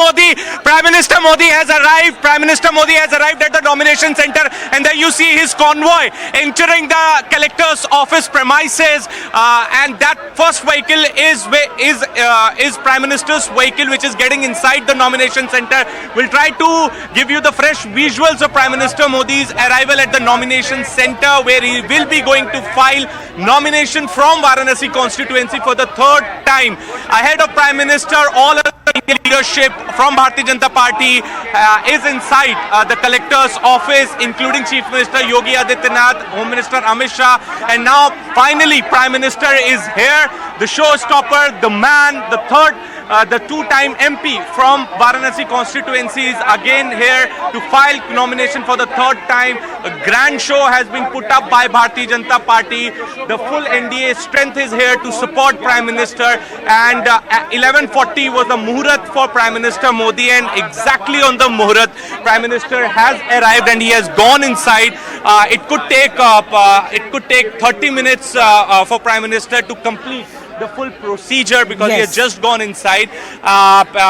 Modi. Prime Minister Modi has arrived. Prime Minister Modi has arrived at the nomination center, and there you see his convoy entering the collector's office premises. And that first vehicle is Prime Minister's vehicle, which is getting inside the nomination center. We'll try to give you the fresh visuals of Prime Minister Modi's arrival at the nomination center, where he will be going to file nomination from Varanasi constituency for the third time. Ahead of Prime Minister, all of the leadership from Bharatiya Janata Party is inside the collector's office, including Chief Minister Yogi Adityanath, Home Minister Amit Shah, and now finally Prime Minister is here, the showstopper, the man, the two-time MP from Varanasi constituency is again here to file nomination for the third time. A grand show has been put up by Bharatiya Janata Party. The full NDA strength is here to support Prime Minister, and 11:40 was the Muhurat for Prime Minister Modi, and exactly on the Muhurat, Prime Minister has arrived and he has gone inside. It could take 30 minutes for Prime Minister to complete the full procedure, because he has just gone inside.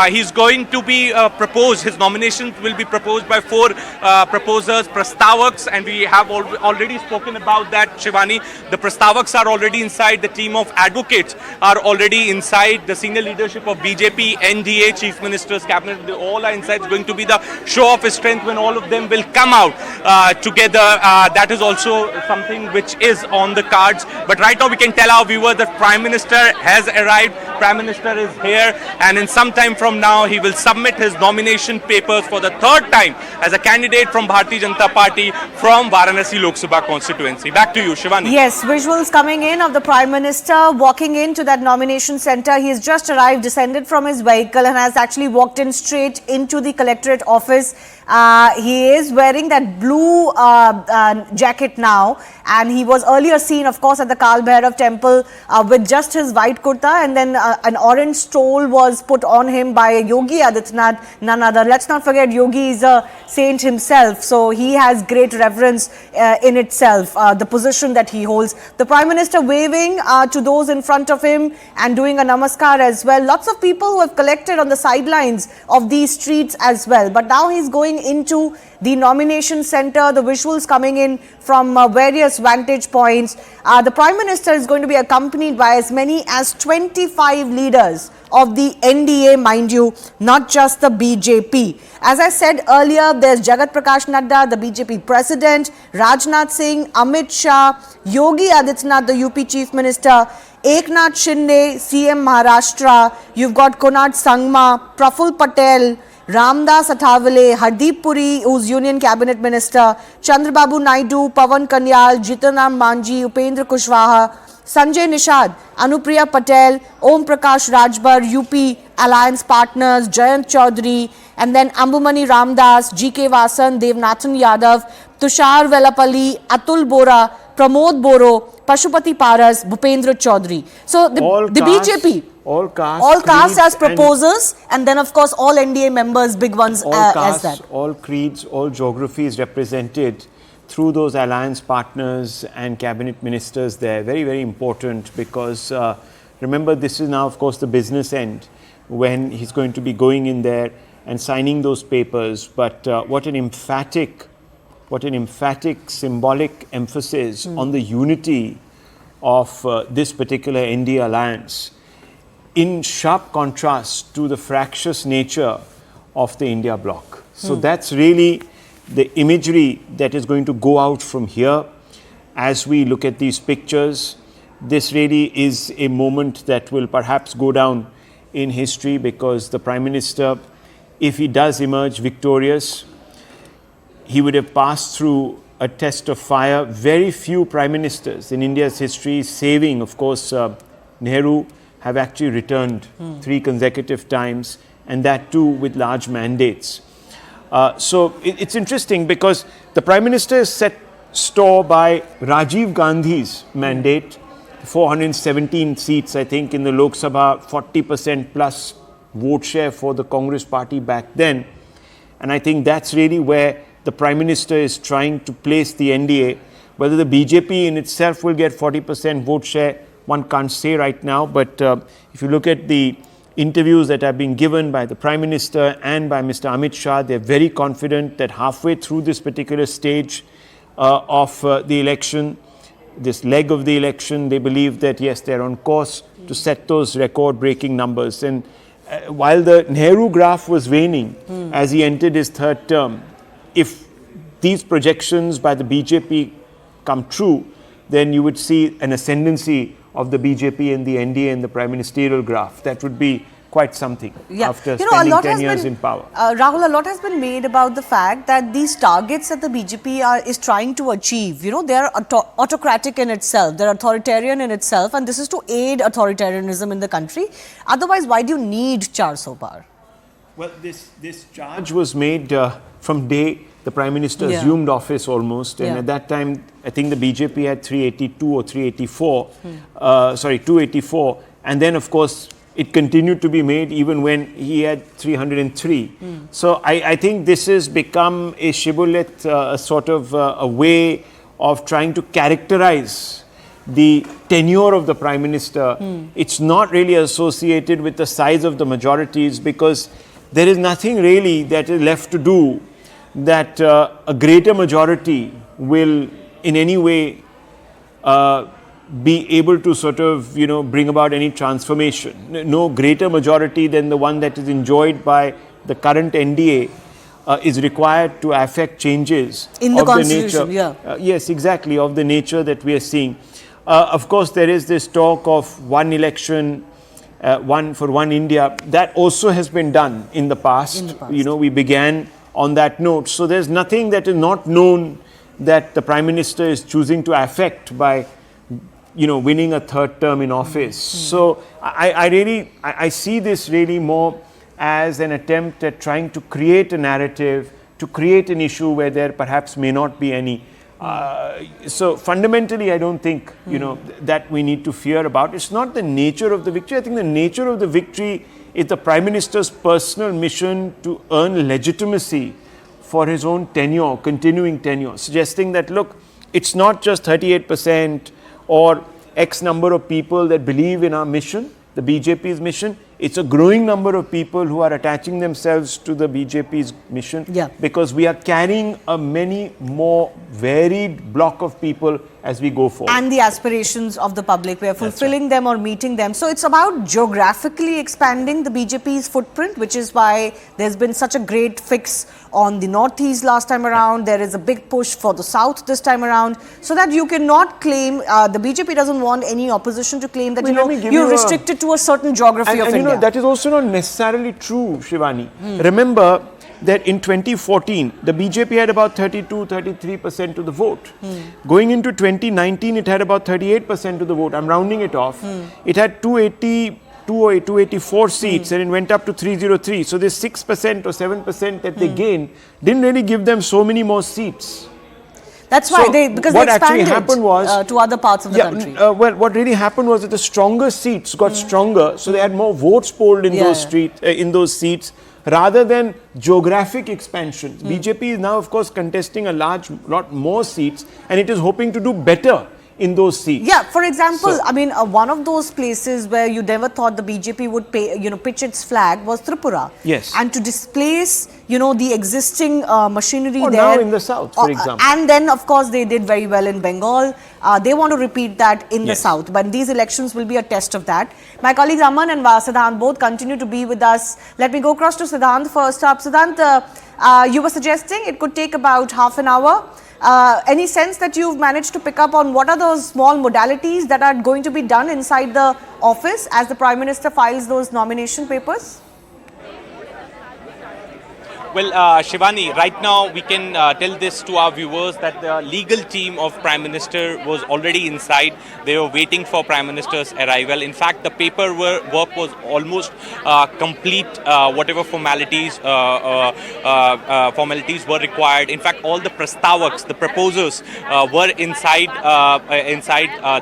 He's going to be proposed. His nomination will be proposed by 4 proposers, Prastavaks, and we have already spoken about that, Shivani. The Prastavaks are already inside. The team of advocates are already inside. The senior leadership of BJP, NDA, Chief Minister's cabinet, they all are inside. It's going to be the show of his strength when all of them will come out together. That is also something which is on the cards. But right now we can tell our viewers that Prime Minister has arrived. Prime Minister is here, and in some time from now he will submit his nomination papers for the third time as a candidate from Bharatiya Janata Party from Varanasi Lok Sabha constituency. Back to you, Shivani. Yes, visuals coming in of the Prime Minister walking into that nomination center. He has just arrived, descended from his vehicle, and has actually walked in straight into the collectorate office. He is wearing that blue jacket now, and he was earlier seen, of course, at the Kal Bhairav temple with just his white kurta, and then an orange stole was put on him by Yogi Adityanath, none other. Let's not forget, Yogi is a saint himself, so he has great reverence in itself, the position that he holds. The Prime Minister waving to those in front of him and doing a namaskar as well. Lots of people who have collected on the sidelines of these streets as well, but now he's going into the nomination center. The visuals coming in from various vantage points. The Prime Minister is going to be accompanied by as many as 25 leaders of the NDA, mind you, not just the BJP. As I said earlier, there's Jagat Prakash Nadda, the BJP President, Rajnath Singh, Amit Shah, Yogi Adityanath, the UP Chief Minister, Eknath Shinde, CM Maharashtra. You've got Konark Sangma, Praful Patel, Ramdas Athavale, Hardeep Puri, who's Union Cabinet Minister, Chandrababu Naidu, Pawan Kanyal, Jitanram Manji, Upendra Kushwaha, Sanjay Nishad, Anupriya Patel, Om Prakash Rajbar, UP Alliance Partners, Jayant Chaudhary, and then Ambumani Ramdas, GK Vasan, Devnathan Yadav, Tushar Velapalli, Atul Bora, Pramod Boro, Pashupati Paras, Bhupendra Chaudhary. So the BJP, all castes as proposers, and then of course all NDA members, big ones as that. All creeds, all geographies represented through those alliance partners and cabinet ministers there. Very, very important, because remember, this is now of course the business end when he's going to be going in there and signing those papers. But what an emphatic, symbolic emphasis on the unity of this particular NDA alliance, in sharp contrast to the fractious nature of the India bloc. So that's really the imagery that is going to go out from here as we look at these pictures. This really is a moment that will perhaps go down in history, because the Prime Minister, if he does emerge victorious, he would have passed through a test of fire. Very few Prime Ministers in India's history, saving of course Nehru, have actually returned 3 consecutive times, and that too with large mandates. So it's interesting, because the Prime Minister is set store by Rajiv Gandhi's mandate, 417 seats, I think, in the Lok Sabha, 40% plus vote share for the Congress party back then. And I think that's really where the Prime Minister is trying to place the NDA. Whether the BJP in itself will get 40% vote share, one can't say right now. But if you look at the interviews that have been given by the Prime Minister and by Mr. Amit Shah, they're very confident that halfway through this particular stage of the election, this leg of the election, they believe that yes, they're on course to set those record-breaking numbers. And while the Nehru graph was waning as he entered his third term, if these projections by the BJP come true, then you would see an ascendancy of the BJP and the NDA in the prime ministerial graph. That would be quite something after spending 10 years in power. Rahul, a lot has been made about the fact that these targets that the BJP is trying to achieve, they are autocratic in itself, they're authoritarian in itself, and this is to aid authoritarianism in the country. Otherwise, why do you need 400 par? Well, this charge was made from day the Prime Minister assumed office almost, and at that time, I think the BJP had 382 or 384, 284, and then of course, it continued to be made even when he had 303. So I think this has become a shibboleth, a sort of a way of trying to characterize the tenure of the Prime Minister. It's not really associated with the size of the majorities, because there is nothing really that is left to do that a greater majority will in any way be able to sort of, bring about any transformation. No greater majority than the one that is enjoyed by the current NDA is required to affect changes in the constitution. Yes, exactly, of the nature that we are seeing. Of course, there is this talk of one election, one for one India. That also has been done in the past. We began on that note. So there's nothing that is not known that the Prime Minister is choosing to affect by winning a third term in office. So I see this really more as an attempt at trying to create a narrative, to create an issue where there perhaps may not be any. So fundamentally, I don't think, that we need to fear about. It's not the nature of the victory. I think the nature of the victory is the Prime Minister's personal mission to earn legitimacy for his own tenure, continuing tenure, suggesting that, look, it's not just 38% or X number of people that believe in our mission, the BJP's mission. It's a growing number of people who are attaching themselves to the BJP's mission, because we are carrying a many more varied block of people as we go forward. And the aspirations of the public, we are fulfilling them or meeting them. So it's about geographically expanding the BJP's footprint, which is why there's been such a great fix on the northeast last time around. There is a big push for the south this time around, so that you cannot claim, the BJP doesn't want any opposition to claim that you're restricted to a certain geography of India. That is also not necessarily true, Shivani. Remember that in 2014, the BJP had about 32-33% of the vote. Going into 2019, it had about 38% of the vote. I'm rounding it off. It had 284 seats, and it went up to 303. So this 6% or 7% that they gained didn't really give them so many more seats. That's why because they expanded to other parts of the country. Well, what really happened was that the stronger seats got stronger, so they had more votes polled in those seats, rather than geographic expansion. BJP is now, of course, contesting a lot more seats, and it is hoping to do better in those seats. Yeah, for example, one of those places where you never thought the BJP would pitch its flag was Tripura. Yes. And to displace, the existing machinery there. Now in the south, for example. And then, of course, they did very well in Bengal. They want to repeat that in the south. But these elections will be a test of that. My colleagues Aman and Siddhant both continue to be with us. Let me go across to Siddhant first up. Siddhant, you were suggesting it could take about half an hour. Any sense that you've managed to pick up on what are those small modalities that are going to be done inside the office as the Prime Minister files those nomination papers? Well, Shivani, right now we can tell this to our viewers that the legal team of Prime Minister was already inside. They were waiting for Prime Minister's arrival. In fact, the paperwork was almost complete. Whatever formalities were required. In fact, all the prastavaks, the proposers, were inside.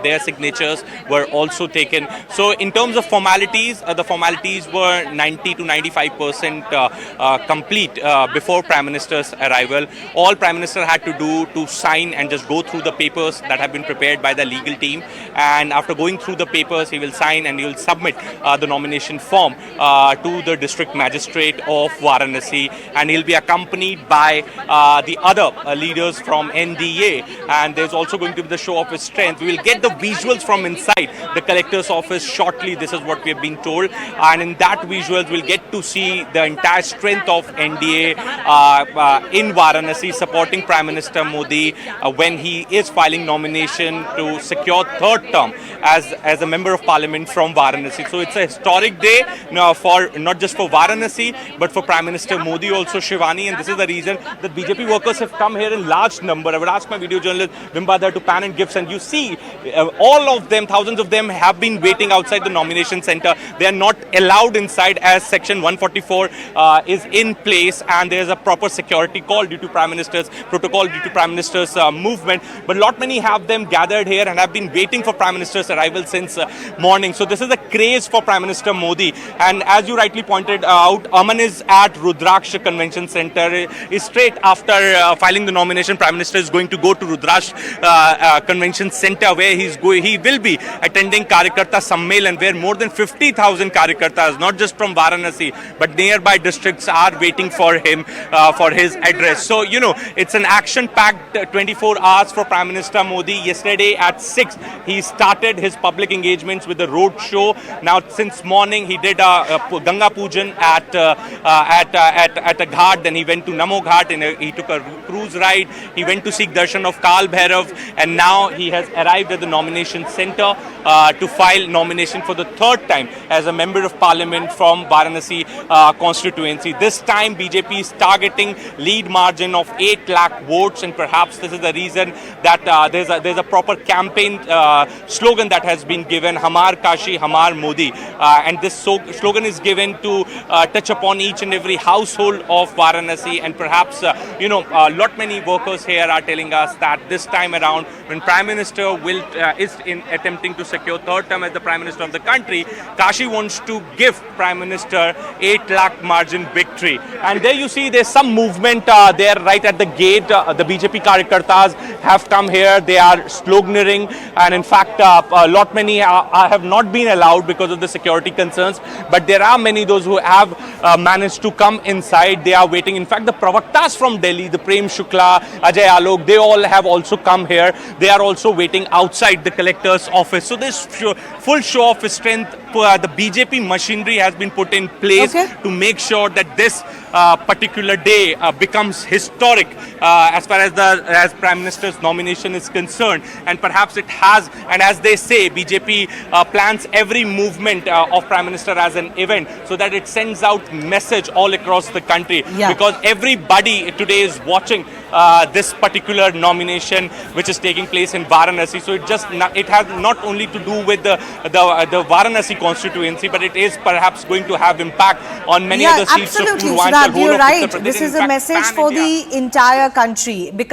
Their signatures were also taken. So, in terms of formalities, the formalities were 90 to 95% complete. before Prime Minister's arrival. All Prime Minister had to do to sign and just go through the papers that have been prepared by the legal team. And after going through the papers, he will sign and he will submit the nomination form to the district magistrate of Varanasi. And he'll be accompanied by the other leaders from NDA. And there's also going to be the show of his strength. We will get the visuals from inside the collector's office shortly. This is what we have been told. And in that visuals, we'll get to see the entire strength of NDA in Varanasi supporting Prime Minister Modi when he is filing nomination to secure third term as a member of parliament from Varanasi. So it's a historic day for not just for Varanasi but for Prime Minister Modi also, Shivani, and this is the reason that BJP workers have come here in large number. I would ask my video journalist Bimbadar to pan and gifts, and you see all of them, thousands of them have been waiting outside the nomination center. They are not allowed inside as section 144 is in place, and there's a proper security call due to Prime Minister's protocol, due to Prime Minister's movement. But lot many have them gathered here and have been waiting for Prime Minister's arrival since morning. So this is a craze for Prime Minister Modi. And as you rightly pointed out, Aman is at Rudraksh Convention Center. Is straight after filing the nomination, Prime Minister is going to go to Rudraksh Convention Center, where he will be attending Karyakarta Sammelan, where more than 50,000 Karyakartas, not just from Varanasi, but nearby districts are waiting for him for his address. So, you know, it's an action-packed 24 hours for Prime Minister Modi. Yesterday at 6, he started his public engagements with the road show. Now, since morning, he did a Ganga Pujan at a ghat. Then he went to Namo Ghat and he took a cruise ride. He went to seek darshan of Kal Bhairav, and now he has arrived at the nomination center to file nomination for the third time as a member of parliament from Varanasi constituency. This time BJP is targeting lead margin of 8 lakh votes, and perhaps this is the reason that there's a proper campaign slogan that has been given, Hamar Kashi, Hamar Modi, and this slogan is given to touch upon each and every household of Varanasi. And perhaps lot many workers here are telling us that this time around, when Prime Minister is attempting to secure third term as the Prime Minister of the country, Kashi wants to give Prime Minister 8 lakh margin victory. And there you see there's some movement there right at the gate. The BJP Karyakartas have come here. They are sloganeering, and in fact lot many have not been allowed because of the security concerns, but there are many those who have managed to come inside. They are waiting. In fact, the pravaktas from Delhi, the Prem Shukla, Ajay Alok, they all have also come here. They are also waiting outside the collector's office. So this full show of strength, the BJP machinery has been put in place to make sure that this particular day becomes historic as far as Prime Minister's nomination is concerned. And perhaps it has, and as they say, BJP plans every movement of Prime Minister as an event so that it sends out message all across the country. Because everybody today is watching this particular nomination which is taking place in Varanasi. So it has not only to do with the Varanasi constituency, but it is perhaps going to have impact on many other seats of Purvanchal, whole of Uttar Pradesh. This is a message for the entire country. Because